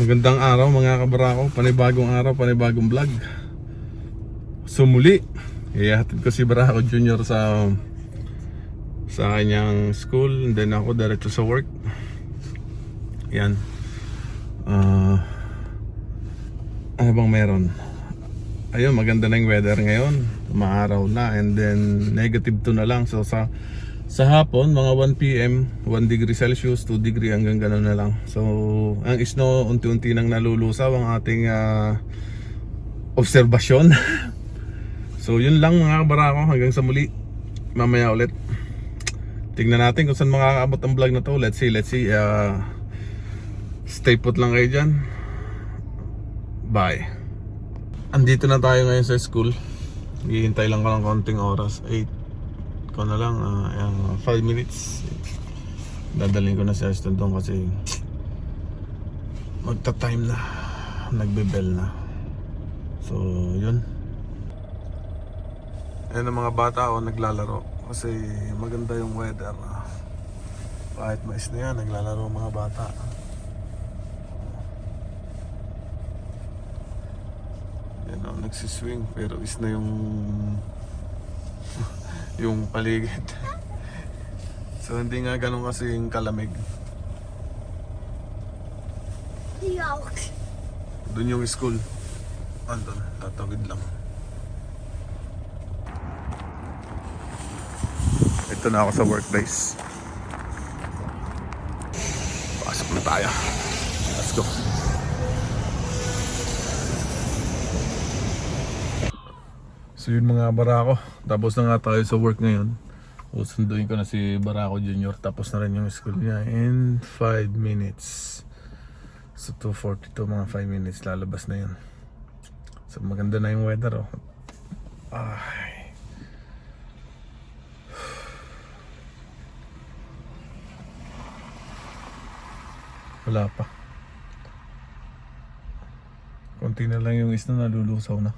Magandang araw mga kabarako, panibagong araw, panibagong vlog. So muli, ihatid ko si Barako Jr. sa kanyang school, and then ako diretso sa work. Yan. Ano bang meron? Ayun, maganda na yung weather ngayon. Maaraw na, and then -2 na lang. So sa hapon, mga 1 PM, 1 degree Celsius, 2 degree hanggang gano'n na lang. So, ang snow, unti-unti nang nalulusaw ang ating obserbasyon. So, yun lang mga kabarako, hanggang sa muli. Mamaya ulit. Tingnan natin kung saan makakaabot ang vlog na to. Let's see. Stay put lang kayo dyan. Bye. Andito na tayo ngayon sa school. Hihintay lang ko ng konting oras. 8 ko na lang, 5 minutes. Dadalhin ko na si Aston doon kasi magta-time na, nagbe-bell na. So yun. Ayan ang mga bata naglalaro kasi maganda yung weather. Kahit mais na yan, naglalaro ang mga bata. Yan nagsiswing pero is na yung paligid. So hindi nga ganun kasi yung kalamig. Doon yung school. Andun, tatawid lang. Ito na ako sa workplace. Pasok na tayo. Let's go. So yun mga Barako, tapos na nga tayo sa work ngayon. Susunduin ko na si Barako Jr. Tapos na rin yung school niya in 5 minutes. So 2:42, mga 5 minutes lalabas na yun. So maganda na yung weather Ay. Wala pa. Konti na lang yung isna, nalulusaw na.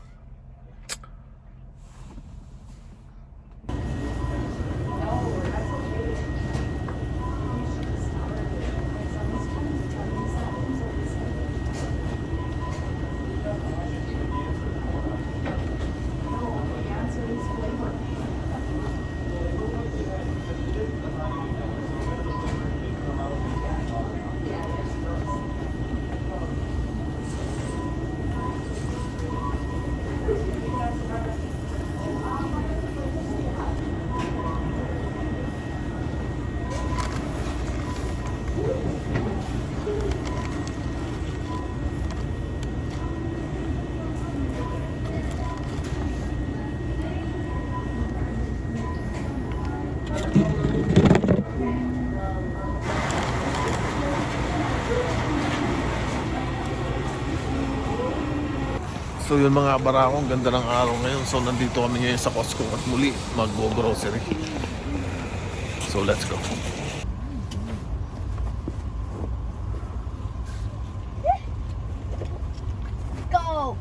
So yun mga Barako, ganda ng araw ngayon. So nandito kami ngayon sa Costco at muli mag-grocery. So let's go. Go!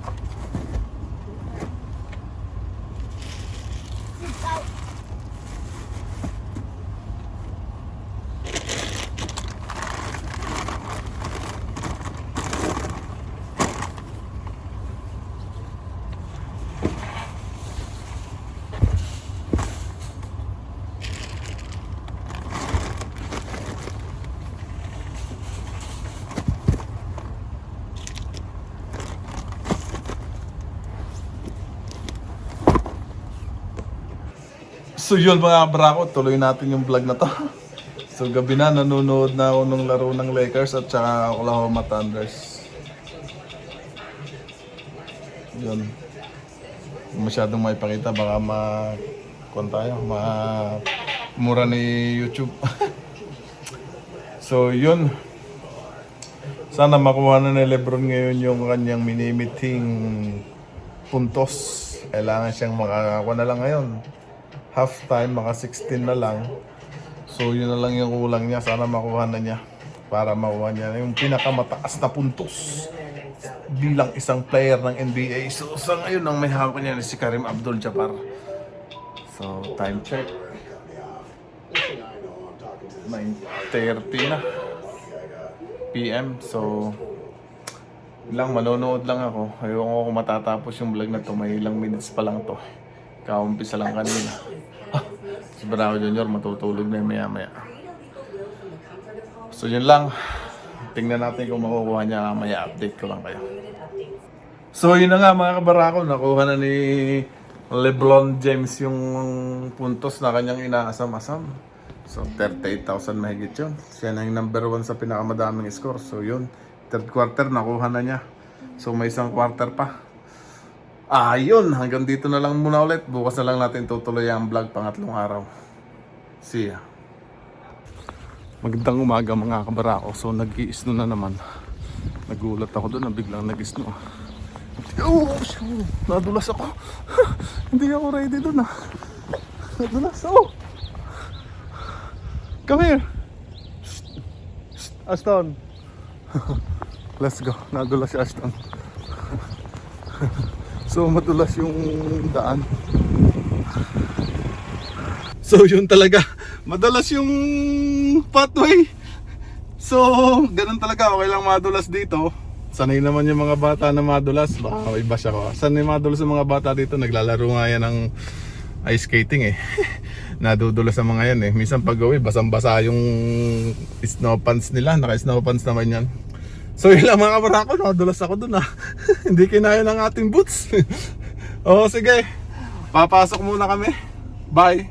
So yun mga Barako, tuloy natin yung vlog na to. So gabi na, nanonood na ako ng laro ng Lakers at saka Oklahoma Thunders. Yun. Masyadong maipakita, baka mura ni YouTube. So yun. Sana makuha na ni Lebron ngayon yung kanyang minimiting puntos. Kailangan siyang makakakuha na lang ngayon. Half time, maka 16 na lang. So yun na lang yung kulang niya. Sana makuha na niya para makuha niya yung pinakamataas na puntos bilang isang player ng NBA. So sa ngayon ang may hawak niya si Kareem Abdul-Jabbar. So time check, 9:30 na PM. So Lang, manonood lang ako. Ayoko kung matatapos yung vlog na to. May ilang minutes pa lang to. Kaumpisa lang kanina. Si Barako Junior matutulog na maya maya. So yun lang. Tingnan natin kung makukuha niya. Maya update ko lang kayo. So yun na nga mga kabarako. Nakuha na ni LeBron James yung puntos na kanyang inaasam-asam. So 38,000 mahigit yun. Siya na yung number 1 sa pinakamadaming score. So yun. Third quarter nakuha na niya. So may isang quarter pa. Ayun, hanggang dito na lang muna ulit. Bukas na lang natin tutuloy ang vlog pangatlong araw. See ya. Magandang umaga mga kabarako. So nag-i-snow na naman. Nagulat ako doon na biglang nag-snow. Oh, nadulas ako. Hindi ako ready doon ah. Nadulas ako. Come here. Ashton. Let's go. Nadulas si Ashton. So madulas yung daan. So yun talaga. Madalas yung pathway. So ganun talaga. Okay lang madulas dito. Sanay naman yung mga bata na madulas. Baka may bash ako. Sanay madulas yung mga bata dito. Naglalaro nga yan ng ice skating eh. Nadudulas ang mga yan eh. Minsan pag uwi basang-basa yung snow pants nila. Naka-snow pants naman yan. So yun lang mga kabarako, nadulas ako dun ah. Hindi kinaya ng ating boots. O sige, papasok muna kami. Bye.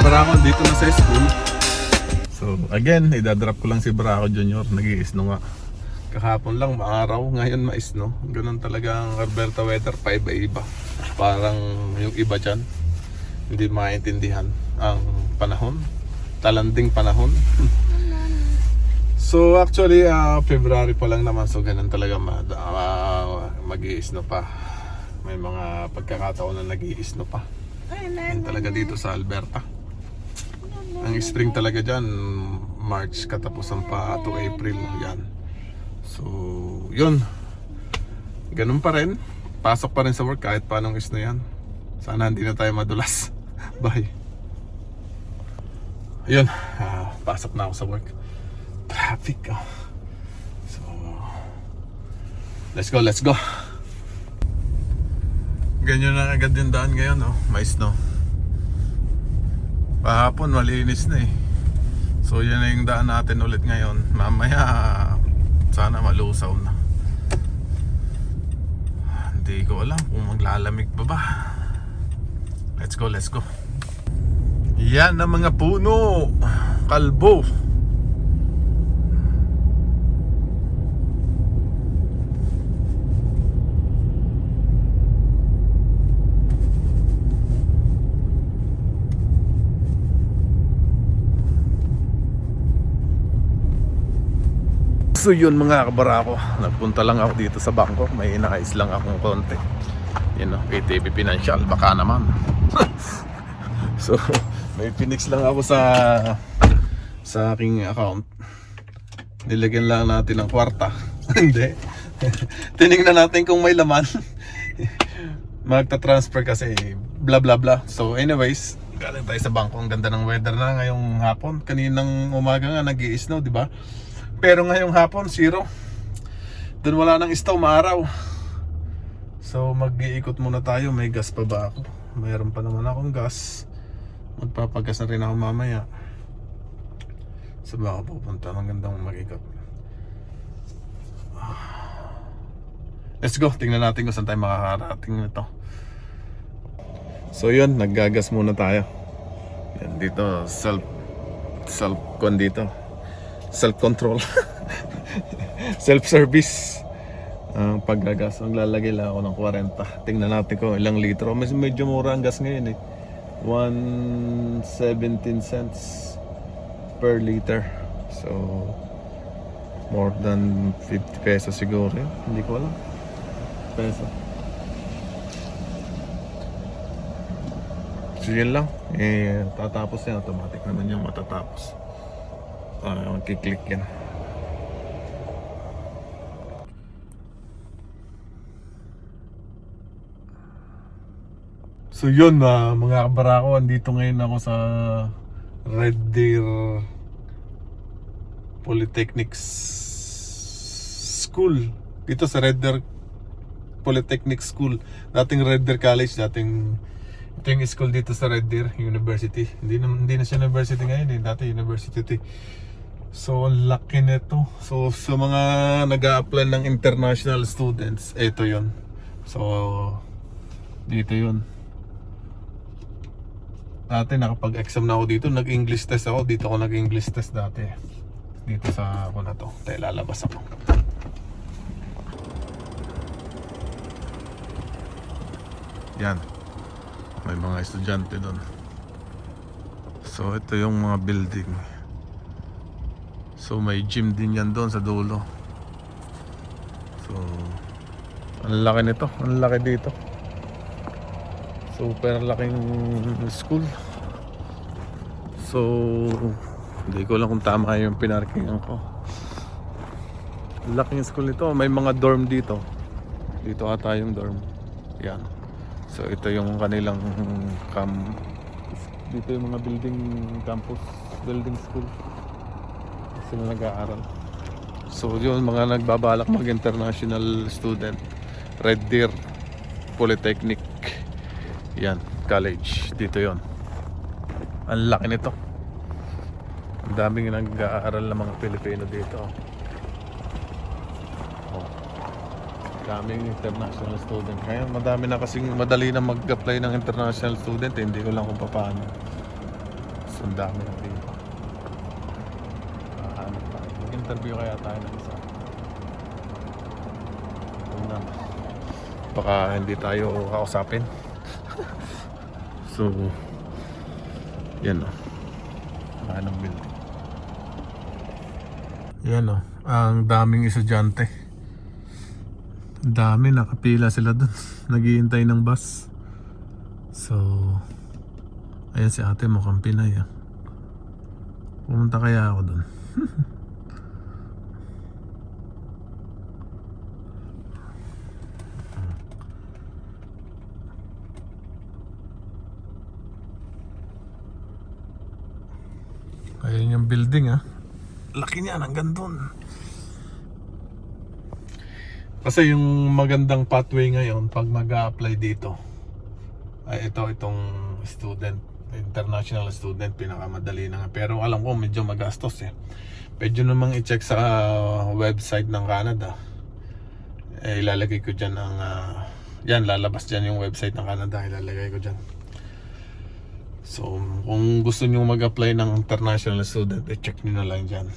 Barako dito na sa school. So again, idadrop ko lang si Barako Junior. Nag-i-snow nga. Kahapon lang maaraw, ngayon ma-snow. Ganun talaga ang Alberta weather, paiba-iba. Parang yung iba dyan hindi maintindihan ang panahon. Talanding panahon. So actually February pa lang naman. So ganun talaga mag-i-snow pa. May mga pagkakataon na nag-i-snow pa. Yan talaga dito sa Alberta. Ang spring talaga dyan, March katapusan pa to April yan. So yun, ganun pa rin. Pasok pa rin sa work kahit paanong snow yan. Sana hindi na tayo madulas. Bye. Ayun, pasok na ako sa work. Traffic So let's go. Ganyan na agad yung daan ngayon oh. May snow. Pahapon malinis na eh. So yan na yung daan natin ulit ngayon. Mamaya sana malusaw na. Hindi ko alam kung maglalamig pa ba. Let's go. Yan ang mga puno. Kalbo. So yun mga kabarako, nagpunta lang ako dito sa bangko. May inaayos lang akong konti. Yun o, ATV Financial, baka naman. So may pinix lang ako sa aking account. Nilagyan lang natin ng kwarta. Hindi. Tinignan natin kung may laman. Magta-transfer kasi bla bla bla. So anyways, galing tayo sa bangko. Ang ganda ng weather na ngayong hapon. Kaninang umaga nga nag-i-snow, di ba? Pero ngayong hapon, 0. Doon wala nang istaw, maaraw. So mag-iikot muna tayo. May gas pa ba ako? Mayroon pa naman akong gas. Magpapagas na rin ako mamaya. So baka pupunta. Magandang mag-ikot. Let's go. Tingnan natin kung saan tayo makakarating nito. So yun, naggagas muna tayo. Yan, dito, self control. Self-service. Ang paggagas, ang lalagay lang ako ng 40. Tingnan natin kung ilang litro. Medyo mura ang gas ngayon eh. 1.17 cents per liter. So, more than 50 pesos siguro yun. Hindi ko alam. Peso. So, yun lang. Tatapos yan. Automatic naman yung matatapos. Magkiklik yan. So yun, mga kabarako, andito ngayon ako sa Red Deer Polytechnic School. Dito sa Red Deer Polytechnic School. Dating Red Deer College, ito yung school dito sa Red Deer University. Hindi na siya university ngayon, dati university. So ang laki nito. So sa mga nag-a-apply ng international students, ito yun. So dito yun. Dati nakapag-exam na ako dito, nag-English test ako. Dito ako nag-English test dati. Dito sa ako na to. Tayo lalabas ako. Yan. May mga estudyante doon. So ito yung mga building. So may gym din yan doon sa dulo. So ang laki nito. Ang laki dito. Super laking school. So hindi ko lang kung tama yung pinarkingan ko. Laking school nito. May mga dorm dito. Dito ata yung dorm. Yan. So ito yung kanilang dito yung mga campus building school. Sila nag-aaral. So yun, mga nagbabalak mag-international student. Red Deer Polytechnic. Yan, college. Dito yon. Ang laki nito. Ang daming nag-aaral ng mga Pilipino dito. Daming international student. Kaya madami na kasing madali na mag-apply ng international student. Hindi ko lang kung paano. So ang dami na dito. Mag-interview kaya tayo ng isa. Baka hindi tayo kausapin. So, yan o. Anong building. Yan o. Ang daming estudyante. Dami, nakapila sila dun. Naghihintay ng bus. So, ayan si ate, mukhang Pinay. Pumunta kaya ako dun. Ayan yung building Laki niya, hanggang dun. Kasi yung magandang pathway ngayon pag mag-a-apply dito ay itong international student, pinakamadali na nga. Pero alam ko medyo magastos Pwede namang i-check sa website ng Canada. Ilalagay ko dyan ang yan, lalabas dyan yung website ng Canada. Ilalagay ko dyan. So kung gusto nyo mag-apply ng international student, i-check nyo na lang dyan.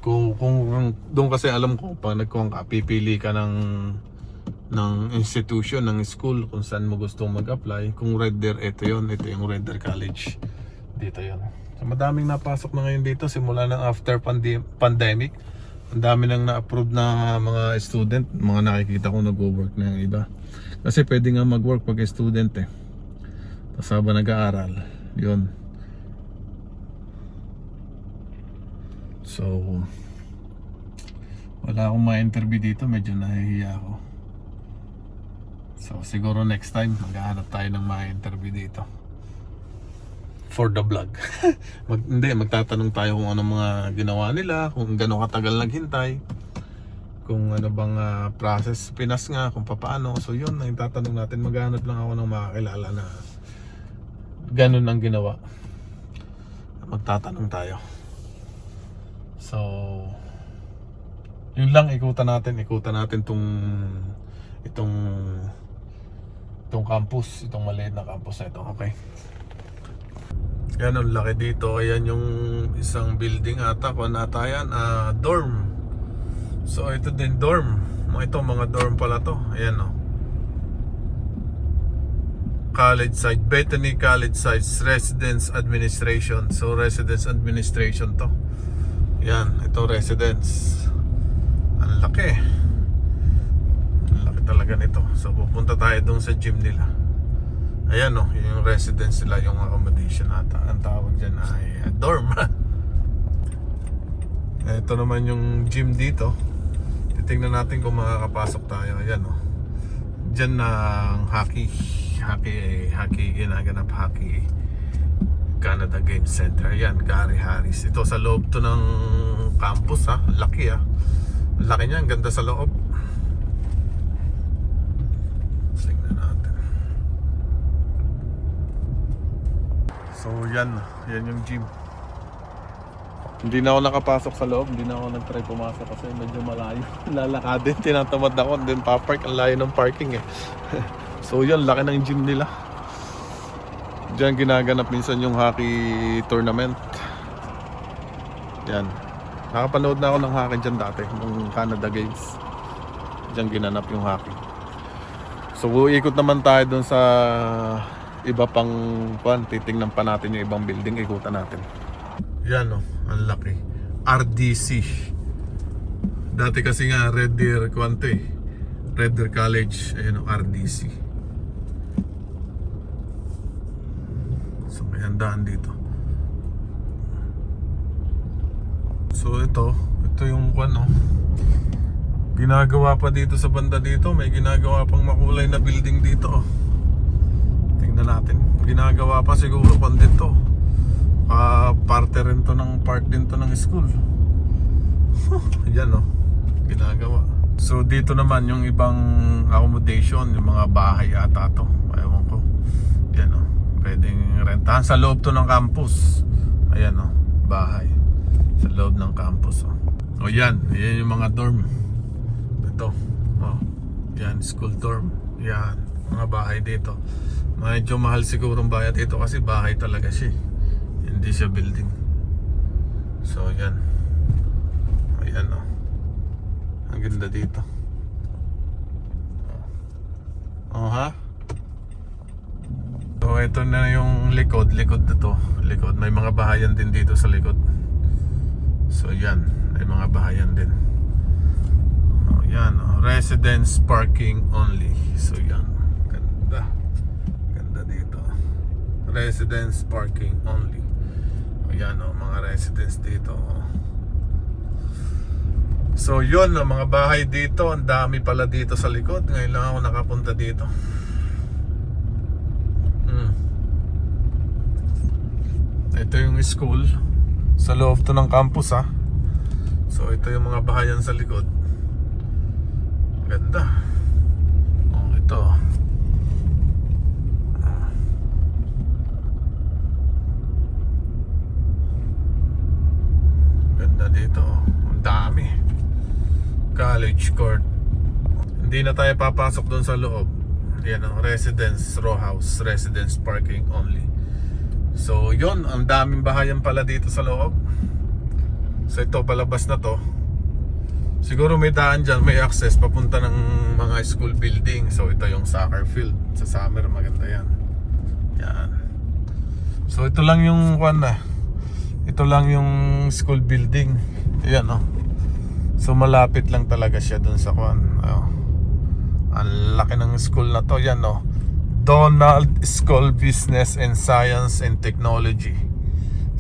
Kung doon kasi alam ko pag pipili ka ng institution, ng school kung saan mo gustong mag-apply. Kung Red Deer, ito yung Red Deer College. Dito yon. So madaming napasok na ngayon dito simula ng after pandemic. Ang dami nang na-approve na mga student. Mga nakikita ko nag-work na yung iba. Kasi pwede nga mag-work pag student Tapos habang nag-aaral, yun. So wala akong ma-interview dito, medyo nahihiya ako. So siguro next time maghahanap tayo ng ma-interview dito for the vlog. Magtatanong tayo kung ano mga ginawa nila, kung gaano katagal naghintay, kung ano bang process Pinas nga, kung paano. So yun ang tatanong natin. Maghahanap lang ako ng makakilala na ganun ang ginawa. Magtatanong tayo. So yun lang, ikutan natin itong campus, itong maliit na campus na ito. Okay. Yan, ang laki dito. Ayan yung isang building ata. Kung ata yan, dorm. So ito din dorm. Ito mga dorm pala to. Ayan o. College site, Bethany College Sites Residence Administration. So residence administration to. Yan, ito residence. Ang laki. Ang laki talaga nito. So pupunta tayo dun sa gym nila. Ayan o, yung residence nila, yung accommodation ata. Ang tawag dyan ay dorm. Ito naman yung gym dito. Titingnan natin kung makakapasok tayo. Ayan o. Dyan ng hockey, ginaganap hockey. Canada Game Center. Ayan, Gary Harris. Ito sa loob to ng campus ha. Laki ha. Laki niya, ang ganda sa loob. Tingnan natin. So yan yung gym. Hindi na ako nakapasok sa loob, hindi na ako nag-try pumasok kasi medyo malayo. Lalakadin, tinatamad ako, then papark, ang layo ng parking eh. So yan, laki ng gym nila. Diyan ginaganap minsan yung hockey tournament. Yan. Nakapanood na ako ng hockey dyan dati, ng Canada Games. Diyan ginanap yung hockey. So uikot naman tayo dun sa iba pang titingnan pa natin yung ibang building, ikutan natin. Yan o, ang laki. RDC. Dati kasi nga Red Deer Red Deer College. Ayan o, RDC. So may handaan dito. So ito yung ginagawa pa dito sa banda dito. May ginagawa pang makulay na building dito. Tingnan natin. Ginagawa pa siguro pa dito. Parte rin to ng part din to ng school. Yan ginagawa. So dito naman yung ibang accommodation, yung mga bahay ata to. Ewan ko. Yan pwedeng rentahan sa loob to ng campus. Ayan bahay sa loob ng campus. Yan yung mga dorm. Ito. Yan, school dorm. Yan, mga bahay dito. Medyo mahal siguro ang bayad dito kasi bahay talaga siya. Hindi siya building. So yan. Ayan ang ganda dito. Ha? So ito na yung likod na to. Likod. May mga bahayan din dito sa likod. So yan, may mga bahayan din. Yan, residence parking only. So yan, ganda. Ganda dito. Residence parking only. Ayan mga residents dito. So yun mga bahay dito. Ang dami pala dito sa likod. Ngayon lang ako nakapunta dito. Ito yung school. Sa loob to ng campus ha. So ito yung mga bahayan sa likod. Ganda. Ito. Dito ang dami. College court. Hindi na tayo papasok doon sa loob. Yan residence row house, residence parking only. So yun, ang daming bahayan pala dito sa loob. So ito palabas na to. Siguro may daan dyan, may access papunta ng mga school building. So ito yung soccer field. Sa summer maganda yan. Yan. So ito lang yung ito lang yung school building. Ayan So malapit lang talaga siya dun sa Ang laki ng school na to. Yan Donald School Business and Science and Technology.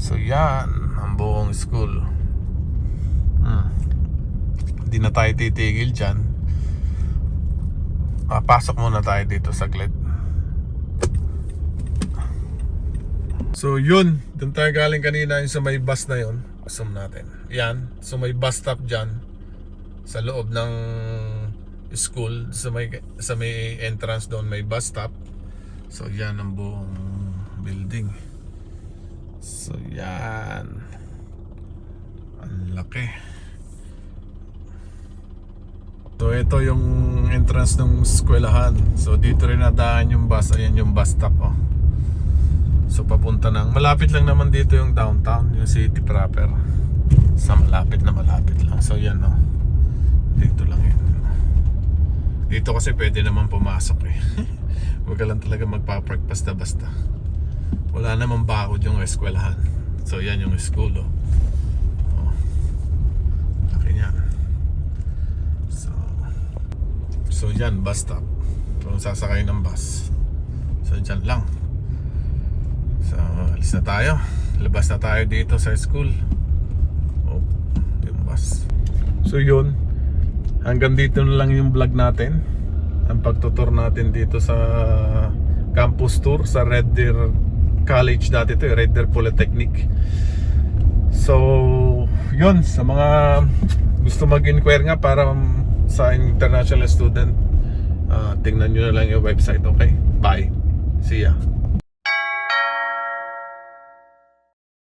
So yan ang buong school. Hindi na tayo titigil dyan. Pasok muna tayo dito saglit. So yun, dun tayo galing kanina yung sa may bus na yun. Zoom natin. Yan, so may bus stop dyan sa loob ng school. Sa may entrance doon may bus stop. So yan ang buong building. So yan, ang laki. So ito yung entrance ng eskwelahan. So dito rin nadaan yung bus. Ayan yung bus stop So papunta ng, malapit lang naman dito yung downtown, yung city proper. Sa malapit lang. So yan no. Dito lang yun. Dito kasi pwede naman pumasok eh. Huwag ka lang talaga magpapark basta-basta. Wala namang bakod yung eskwelahan. So yan yung school oh. Oh. Laki niyan. So yan, bus stop. Kung sasakay ng bus. So dyan lang. So alis na tayo. Labas na tayo dito sa school. Oh, yung bus. So yun, hanggang dito na lang yung vlog natin. Ang pagtutur natin dito sa campus tour sa Red Deer College dati ito, Red Deer Polytechnic. So yun, sa mga gusto mag-inquire nga para sa international student, tingnan nyo na lang yung website. Okay, bye, see ya.